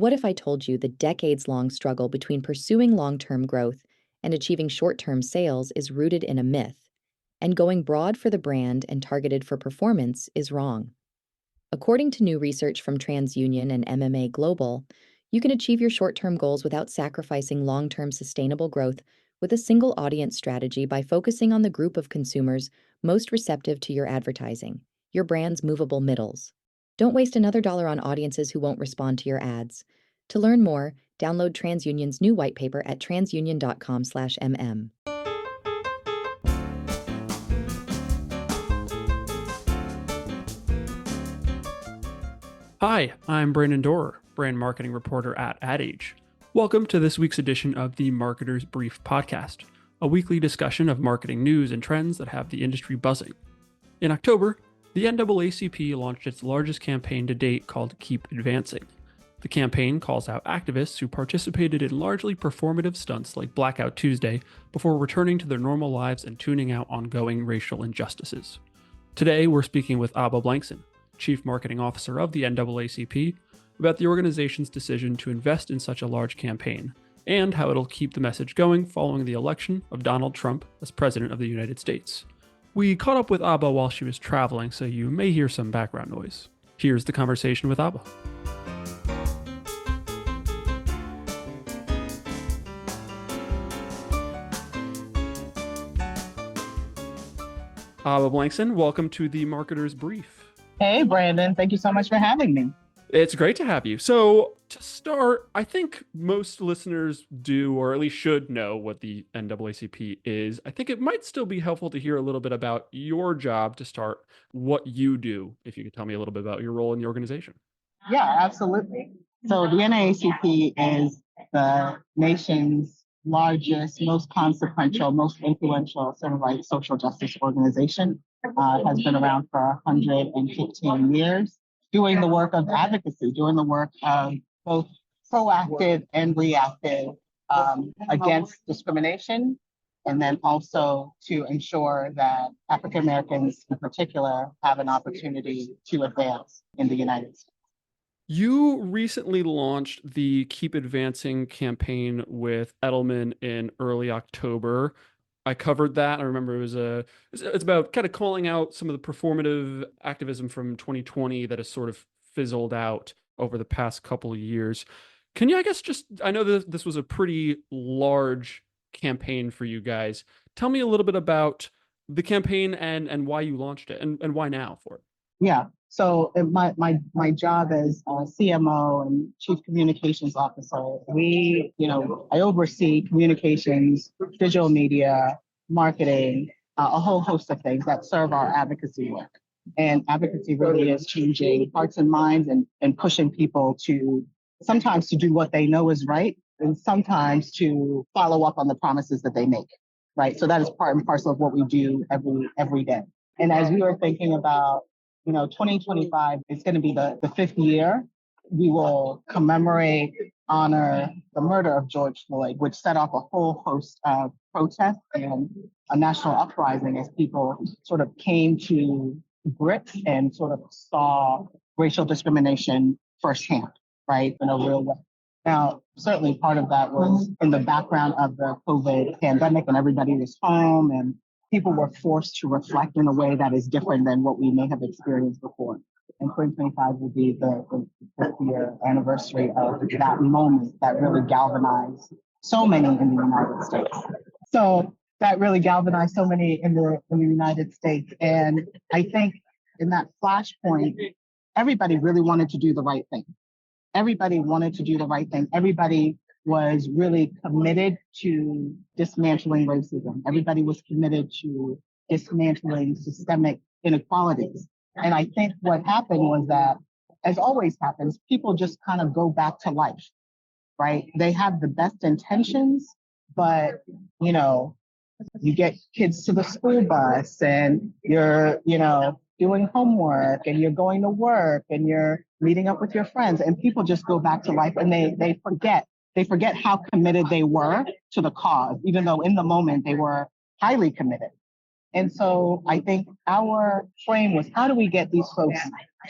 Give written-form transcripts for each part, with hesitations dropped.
What if I told you the decades long struggle between pursuing long term growth and achieving short term sales is rooted in a myth, and going broad for the brand and targeted for performance is wrong? According to new research from TransUnion and MMA Global, you can achieve your short term goals without sacrificing long term sustainable growth with a single audience strategy by focusing on the group of consumers most receptive to your advertising, your brand's movable middles. Don't waste another dollar on audiences who won't respond to your ads. To learn more, download TransUnion's new white paper at transunion.com/mm. Hi, I'm Brandon Dorer, brand marketing reporter at Ad Age. Welcome to this week's edition of the Marketer's Brief podcast, a weekly discussion of marketing news and trends that have the industry buzzing. In October, the NAACP launched its largest campaign to date called Keep Advancing. The campaign calls out activists who participated in largely performative stunts like Blackout Tuesday before returning to their normal lives and tuning out ongoing racial injustices. Today, we're speaking with Abba Blankson, Chief Marketing Officer of the NAACP, about the organization's decision to invest in such a large campaign and how it'll keep the message going following the election of Donald Trump as President of the United States. We caught up with Abba while she was traveling, so you may hear some background noise. Here's the conversation with Abba. Abba Blankson, welcome to the Marketer's Brief. Hey, Brandon. Thank you so much for having me. It's great to have you. So to start, I think most listeners do, or at least should know what the NAACP is. I think it might still be helpful to hear a little bit about your job to start, what you do, if you could tell me a little bit about your role in the organization. Yeah, absolutely. So the NAACP is the nation's largest, most consequential, most influential civil rights social justice organization. Has been around for 115 years, doing the work of advocacy, doing the work of both proactive and reactive against discrimination, and then also to ensure that African Americans in particular have an opportunity to advance in the United States. You recently launched the Keep Advancing campaign with Edelman in early October. I covered that. I remember it's about kind of calling out some of the performative activism from 2020 that has sort of fizzled out over the past couple of years. Can you, I know that this was a pretty large campaign for you guys. Tell me a little bit about the campaign and why you launched it and why now for it. Yeah. So my job as CMO and Chief Communications Officer, I oversee communications, digital media, marketing, a whole host of things that serve our advocacy work. And advocacy really is changing hearts and minds and pushing people to sometimes to do what they know is right and sometimes to follow up on the promises that they make, right? So that is part and parcel of what we do every day. And as we were thinking about 2025 is going to be the fifth year. We will commemorate, honor the murder of George Floyd, which set off a whole host of protests and a national uprising as people sort of came to grips and sort of saw racial discrimination firsthand, right, in a real way. Now, certainly part of that was in the background of the COVID pandemic and everybody was home and people were forced to reflect in a way that is different than what we may have experienced before. And 2025 will be the 50th anniversary of that moment that really galvanized so many in the United States. So that really galvanized so many in the United States. And I think in that flashpoint, everybody really wanted to do the right thing. Everybody wanted to do the right thing. Everybody was really committed to dismantling racism. Everybody was committed to dismantling systemic inequalities. And I think what happened was that, as always happens, people just kind of go back to life, right? They have the best intentions, but, you get kids to the school bus and you're, doing homework and you're going to work and you're meeting up with your friends and people just go back to life and they forget how committed they were to the cause, even though in the moment they were highly committed. And so I think our frame was, how do we get these folks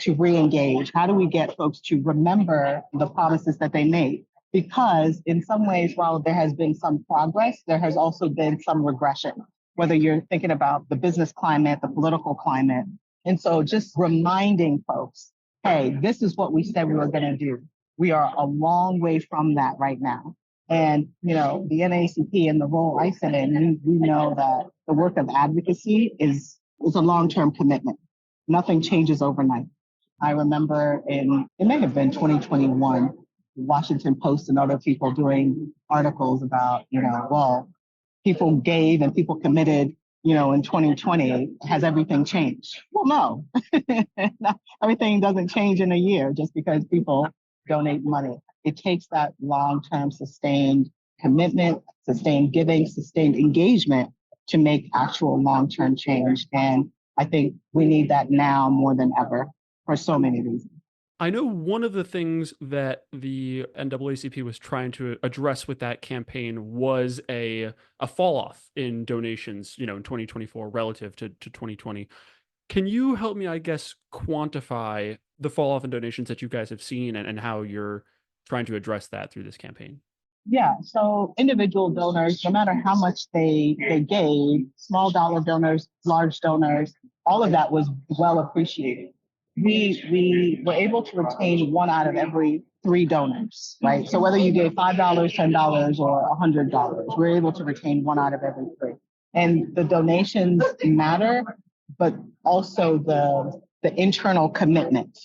to re-engage? How do we get folks to remember the promises that they made? Because in some ways, while there has been some progress, there has also been some regression, whether you're thinking about the business climate, the political climate. And so just reminding folks, hey, this is what we said we were going to do. We are a long way from that right now. And, you know, the NAACP and the role I sit in, we know that the work of advocacy is a long-term commitment. Nothing changes overnight. I remember it may have been 2021, Washington Post and other people doing articles about, you know, well, people gave and people committed, you know, in 2020. Has everything changed? Well, no, everything doesn't change in a year just because people donate money. It takes that long-term sustained commitment, sustained giving, sustained engagement to make actual long-term change. And I think we need that now more than ever for so many reasons. I know one of the things that the NAACP was trying to address with that campaign was a fall off in donations, you know, in 2024 relative to 2020. Can you help me, I guess, quantify the fall off in donations that you guys have seen and how you're trying to address that through this campaign? Yeah, so individual donors, no matter how much they gave, small dollar donors, large donors, all of that was well appreciated. We were able to retain one out of every three donors, right? So whether you gave $5, $10, or $100, we're able to retain one out of every three. And the donations matter, but also the internal commitment,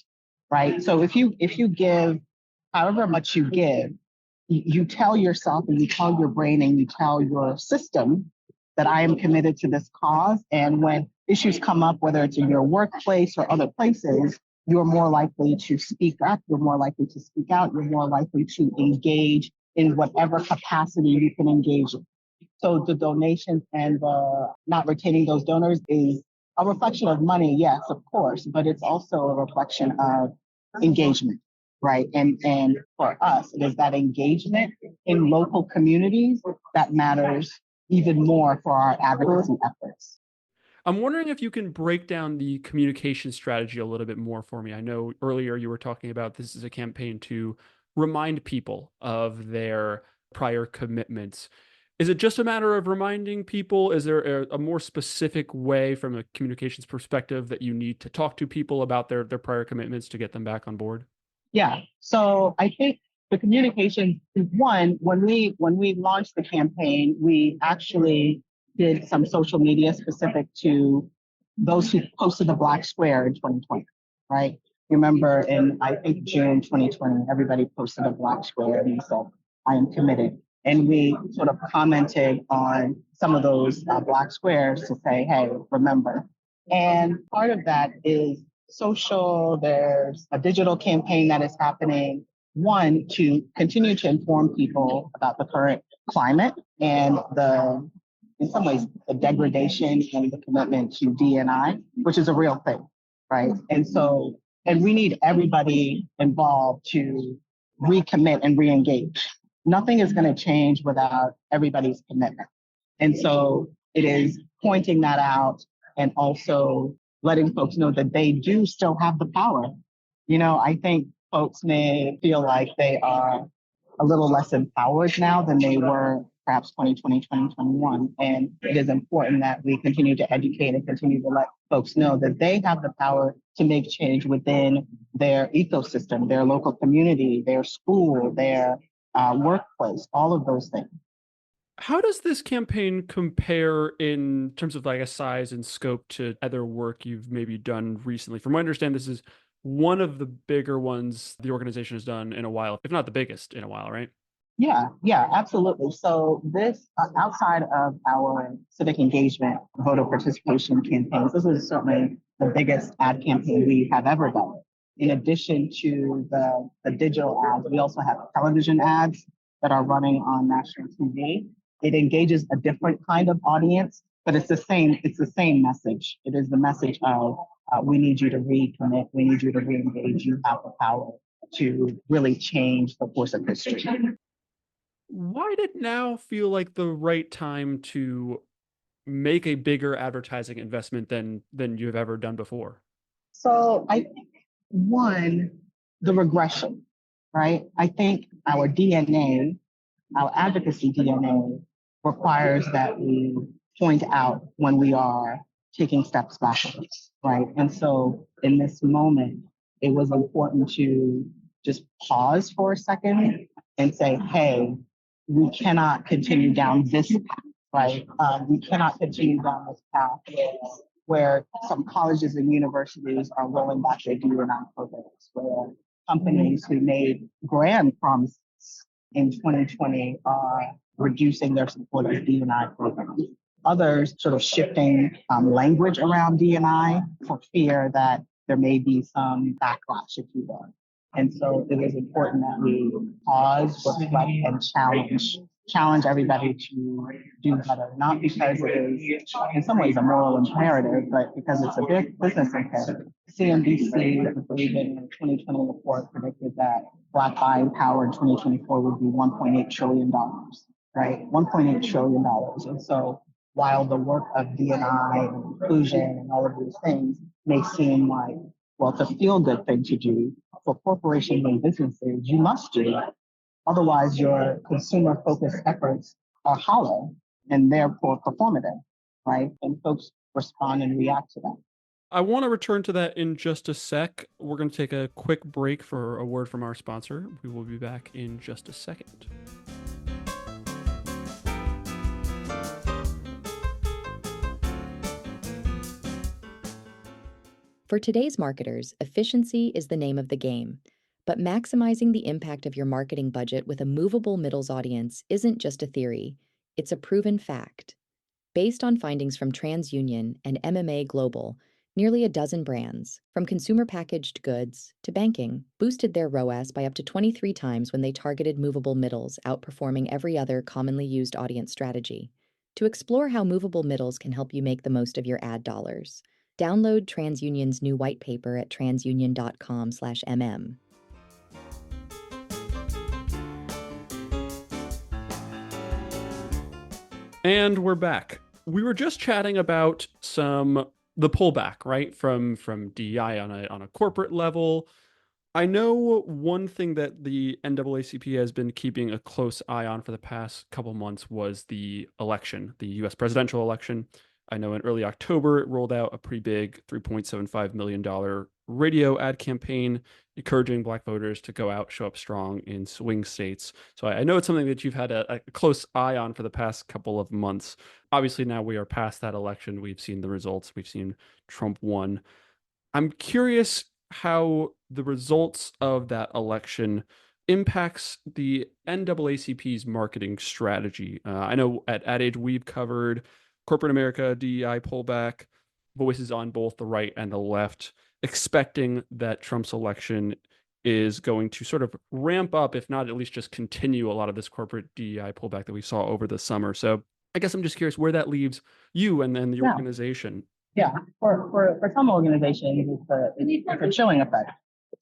right? So if you give however much you give, you tell yourself and you tell your brain and you tell your system that I am committed to this cause. And when issues come up, whether it's in your workplace or other places, you're more likely to speak up, you're more likely to speak out, you're more likely to engage in whatever capacity you can engage in. So the donations and the not retaining those donors is a reflection of money, yes, of course, but it's also a reflection of engagement, right? And for us, it is that engagement in local communities that matters even more for our advocacy efforts. I'm wondering if you can break down the communication strategy a little bit more for me. I know earlier you were talking about this is a campaign to remind people of their prior commitments. Is it just a matter of reminding people? Is there a more specific way from a communications perspective that you need to talk to people about their prior commitments to get them back on board? Yeah. So I think the communication one, when we launched the campaign, we actually did some social media specific to those who posted the Black Square in 2020, right? Remember in I think June 2020, everybody posted a Black Square and said, I am committed. And we sort of commented on some of those Black Squares to say, hey, remember. And part of that is social, there's a digital campaign that is happening. One, to continue to inform people about the current climate and in some ways, the degradation and the commitment to DNI, which is a real thing, right? And we need everybody involved to recommit and reengage. Nothing is going to change without everybody's commitment. And so it is pointing that out and also letting folks know that they do still have the power. You know, I think folks may feel like they are a little less empowered now than they were perhaps 2020, 2021. And it is important that we continue to educate and continue to let folks know that they have the power to make change within their ecosystem, their local community, their school, their workplace, all of those things. How does this campaign compare in terms of like a size and scope to other work you've maybe done recently? From what I understand, this is one of the bigger ones the organization has done in a while, if not the biggest in a while, right? Yeah, absolutely. So this, outside of our civic engagement, voter participation campaigns, this is certainly the biggest ad campaign we have ever done. In addition to the digital ads, we also have television ads that are running on national TV. It engages a different kind of audience, but it's the same message. It is the message of we need you to recommit, we need you to reengage, you have the power to really change the course of history. Why did now feel like the right time to make a bigger advertising investment than you've ever done before? So I think one, the regression, right? I think our DNA, our advocacy DNA requires that we point out when we are taking steps backwards, right? And so in this moment, it was important to just pause for a second and say, hey, we cannot continue down this path, right? We cannot continue down this path where some colleges and universities are rolling back their D&I programs, where companies who made grand promises in 2020 are reducing their support of D&I programs. Others sort of shifting language around D&I for fear that there may be some backlash, if you will. And so it is important that we pause, reflect, and challenge everybody to do better, not because it is in some ways a moral imperative, but because it's a big business imperative. CNBC, I believe in a 2020 report, predicted that Black buying power in 2024 would be $1.8 trillion, right? $1.8 trillion. And so while the work of D&I and inclusion and all of these things may seem like, well, it's a feel-good thing to do, for corporations and businesses, you must do it. Otherwise, your consumer-focused efforts are hollow and therefore performative, right? And folks respond and react to that. I want to return to that in just a sec. We're going to take a quick break for a word from our sponsor. We will be back in just a second. For today's marketers, efficiency is the name of the game. But maximizing the impact of your marketing budget with a movable middles audience isn't just a theory, it's a proven fact. Based on findings from TransUnion and MMA Global, nearly a dozen brands, from consumer packaged goods to banking, boosted their ROAS by up to 23 times when they targeted movable middles, outperforming every other commonly used audience strategy. To explore how movable middles can help you make the most of your ad dollars, download TransUnion's new white paper at transunion.com/mm. And we're back. We were just chatting about the pullback, right, from DEI on a corporate level. I know one thing that the NAACP has been keeping a close eye on for the past couple months was the election, the U.S. presidential election. I know in early October, it rolled out a pretty big $3.75 million radio ad campaign encouraging Black voters to go out, show up strong in swing states. So I know it's something that you've had a close eye on for the past couple of months. Obviously, now we are past that election. We've seen the results. We've seen Trump won. I'm curious how the results of that election impacts the NAACP's marketing strategy. I know at Ad Age we've covered corporate America, DEI pullback, voices on both the right and the left, expecting that Trump's election is going to sort of ramp up, if not at least just continue a lot of this corporate DEI pullback that we saw over the summer. So I guess I'm just curious where that leaves you and then the organization. Yeah, for some organizations, it's a chilling effect,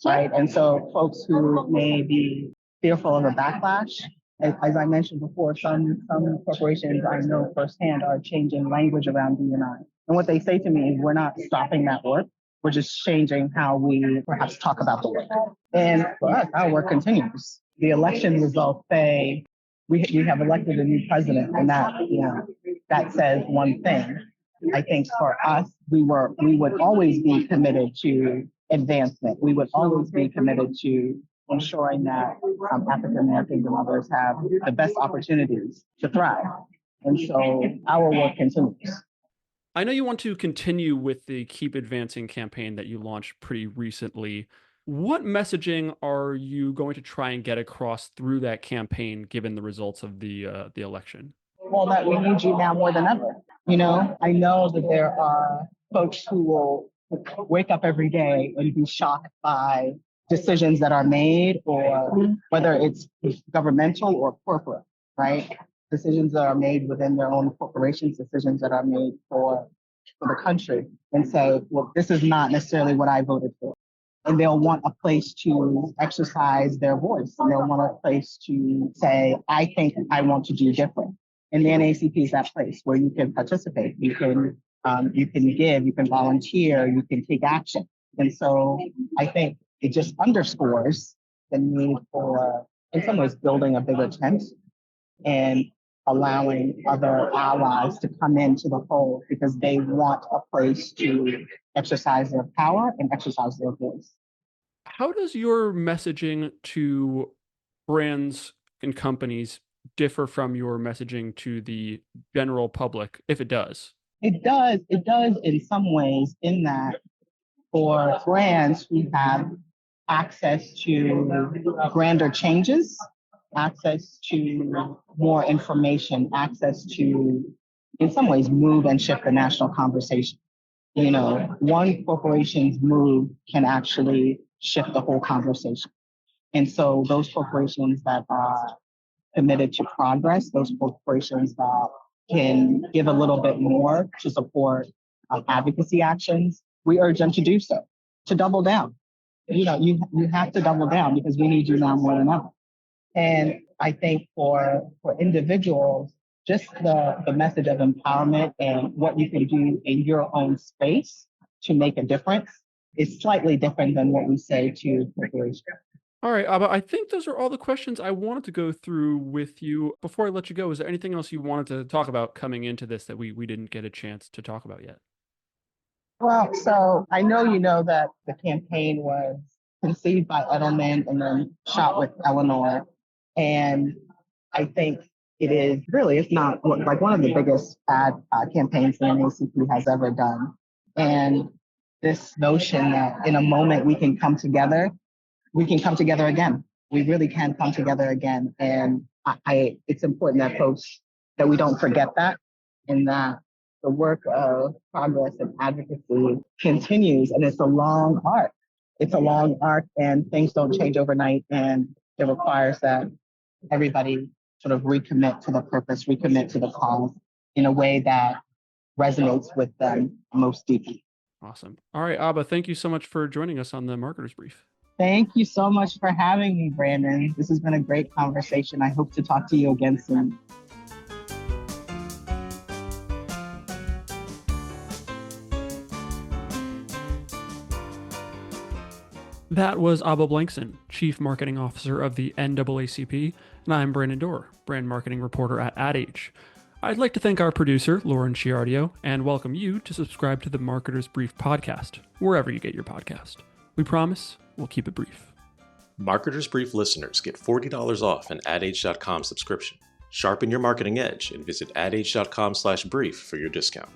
right? And so folks who may be fearful of a backlash, as I mentioned before, some corporations I know firsthand are changing language around D&I. And what they say to me is, we're not stopping that work. We're just changing how we perhaps talk about the work. And for us, our work continues. The election results say we have elected a new president, and that says one thing. I think for us, we would always be committed to advancement. We would always be committed to ensuring that African Americans and others have the best opportunities to thrive. And so our work continues. I know you want to continue with the Keep Advancing campaign that you launched pretty recently. What messaging are you going to try and get across through that campaign, given the results of the election? Well, that we need you now more than ever. I know that there are folks who will wake up every day and be shocked by decisions that are made, or whether it's governmental or corporate, right? Decisions that are made within their own corporations, decisions that are made for the country, and say, well, this is not necessarily what I voted for. And they'll want a place to exercise their voice, and they'll want a place to say, I think I want to do different. And the NAACP is that place where you can participate, you can give, you can volunteer, you can take action. And so I think it just underscores the need for, in some ways, building a bigger tent and allowing other allies to come into the fold because they want a place to exercise their power and exercise their voice. How does your messaging to brands and companies differ from your messaging to the general public, if it does? It does in some ways, in that for brands who have access to grander changes, access to more information, access to, in some ways, move and shift the national conversation. One corporation's move can actually shift the whole conversation. And so those corporations that are committed to progress, those corporations that can give a little bit more to support advocacy actions, we urge them to do so, to double down. You have to double down because we need you now more than ever. And I think for individuals, just the message of empowerment and what you can do in your own space to make a difference is slightly different than what we say to corporations. All right, Abba, I think those are all the questions I wanted to go through with you. Before I let you go, is there anything else you wanted to talk about coming into this that we didn't get a chance to talk about yet? Well, so I know you know that the campaign was conceived by Edelman and then shot with Eleanor. And I think it is really, if not like one of the biggest ad campaigns the NAACP has ever done. And this notion that in a moment we can come together again. We really can come together again. And it's important that we don't forget that, and that the work of progress and advocacy continues. And it's a long arc. It's a long arc, and things don't change overnight. And it requires that everybody sort of recommit to the purpose, recommit to the cause in a way that resonates with them most deeply. Awesome. All right, Abba, thank you so much for joining us on the Marketers Brief. Thank you so much for having me, Brandon. This has been a great conversation. I hope to talk to you again soon. That was Abba Blankson, Chief Marketing Officer of the NAACP, and I'm Brandon Dorr, Brand Marketing Reporter at Ad Age. I'd like to thank our producer, Lauren Chiardio, and welcome you to subscribe to the Marketers Brief podcast, wherever you get your podcast. We promise we'll keep it brief. Marketers Brief listeners get $40 off an adage.com subscription. Sharpen your marketing edge and visit adage.com/brief for your discount.